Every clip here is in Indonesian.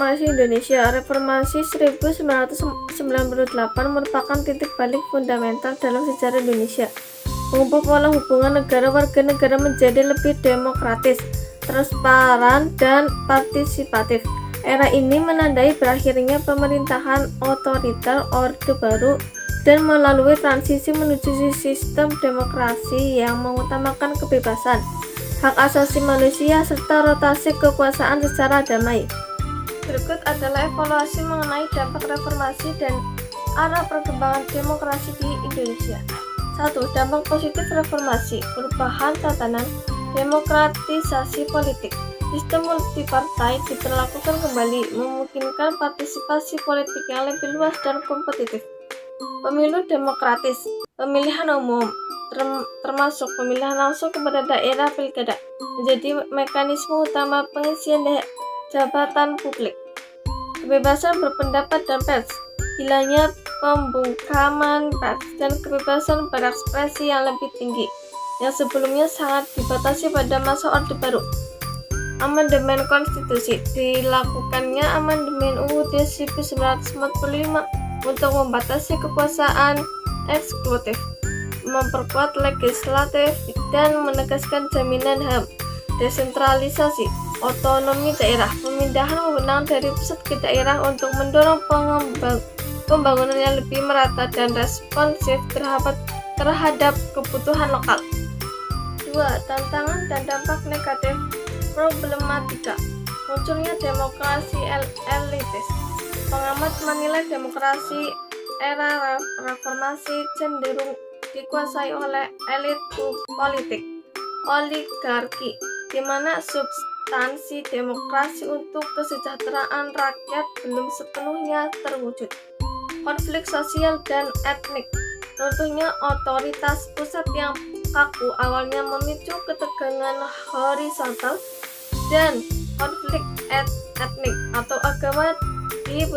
Demokrasi Indonesia. Reformasi 1998 merupakan titik balik fundamental dalam sejarah Indonesia, mengubah pola hubungan negara warga negara menjadi lebih demokratis, transparan, dan partisipatif. Era ini menandai berakhirnya pemerintahan otoriter Orde Baru dan melalui transisi menuju sistem demokrasi yang mengutamakan kebebasan, hak asasi manusia, serta rotasi kekuasaan secara damai. Berikut adalah evaluasi mengenai dampak reformasi dan arah perkembangan demokrasi di Indonesia. 1. Dampak positif reformasi: perubahan tatanan, demokratisasi politik. Sistem multipartai diberlakukan kembali, memungkinkan partisipasi politik yang lebih luas dan kompetitif. Pemilu demokratis, pemilihan umum, termasuk pemilihan langsung kepada daerah pilkada, menjadi mekanisme utama pengisian jabatan publik. Kebebasan berpendapat dan pers, hilangnya pembungkaman pers dan kebebasan berekspresi yang lebih tinggi, yang sebelumnya sangat dibatasi pada masa Orde Baru. Amandemen Konstitusi, dilakukannya amandemen UUD 1945 untuk membatasi kekuasaan eksekutif, memperkuat legislatif, dan menegaskan jaminan HAM. Desentralisasi, otonomi daerah, pemindahan wewenang dari pusat ke daerah untuk mendorong pembangunan yang lebih merata dan responsif terhadap kebutuhan lokal. 2. Tantangan dan dampak negatif problematika. Munculnya demokrasi elitis. Pengamat menilai demokrasi era reformasi cenderung dikuasai oleh elit politik oligarki, di mana substansi demokrasi untuk kesejahteraan rakyat belum sepenuhnya terwujud. Konflik sosial dan etnik. Runtuhnya otoritas pusat yang kaku awalnya memicu ketegangan horizontal dan konflik etnik atau agama di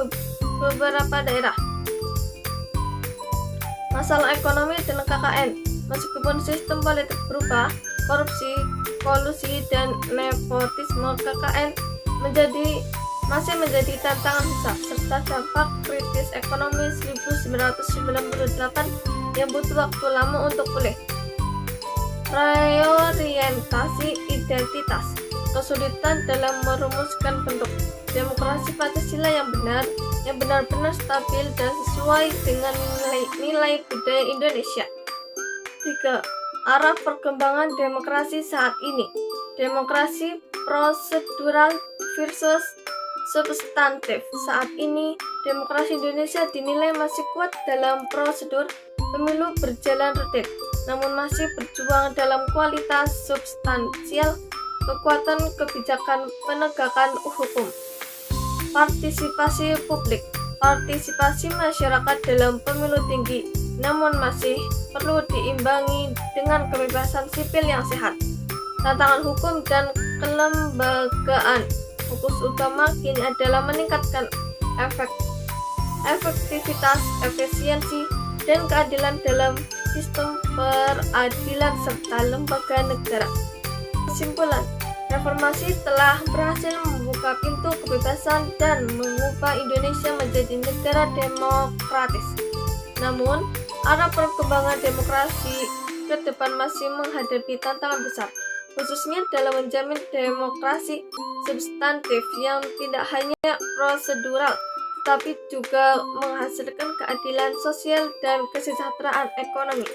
beberapa daerah. Masalah ekonomi dan KKN. Meskipun sistem politik berubah, korupsi, kolusi, dan nepotisme KKN masih menjadi tantangan besar, serta dampak kritis ekonomi 1998 yang butuh waktu lama untuk pulih. Reorientasi identitas. Kesulitan dalam merumuskan bentuk demokrasi Pancasila yang benar-benar stabil dan sesuai dengan nilai budaya Indonesia. 3. Arah perkembangan demokrasi saat ini. Demokrasi prosedural versus substantif. Saat ini, demokrasi Indonesia dinilai masih kuat dalam prosedur, pemilu berjalan rutin, namun masih berjuang dalam kualitas substansial, kekuatan kebijakan penegakan hukum. Partisipasi publik. Partisipasi masyarakat dalam pemilu tinggi, namun masih perlu diimbangi dengan kebebasan sipil yang sehat. Tantangan hukum dan kelembagaan. Fokus utama kini adalah meningkatkan efektivitas, efisiensi, dan keadilan dalam sistem peradilan serta lembaga negara. Kesimpulan, reformasi telah berhasil membuka pintu kebebasan dan mengubah Indonesia menjadi negara demokratis. Namun, arah perkembangan demokrasi ke depan masih menghadapi tantangan besar, khususnya dalam menjamin demokrasi substantif yang tidak hanya prosedural, tetapi juga menghasilkan keadilan sosial dan kesejahteraan ekonomi.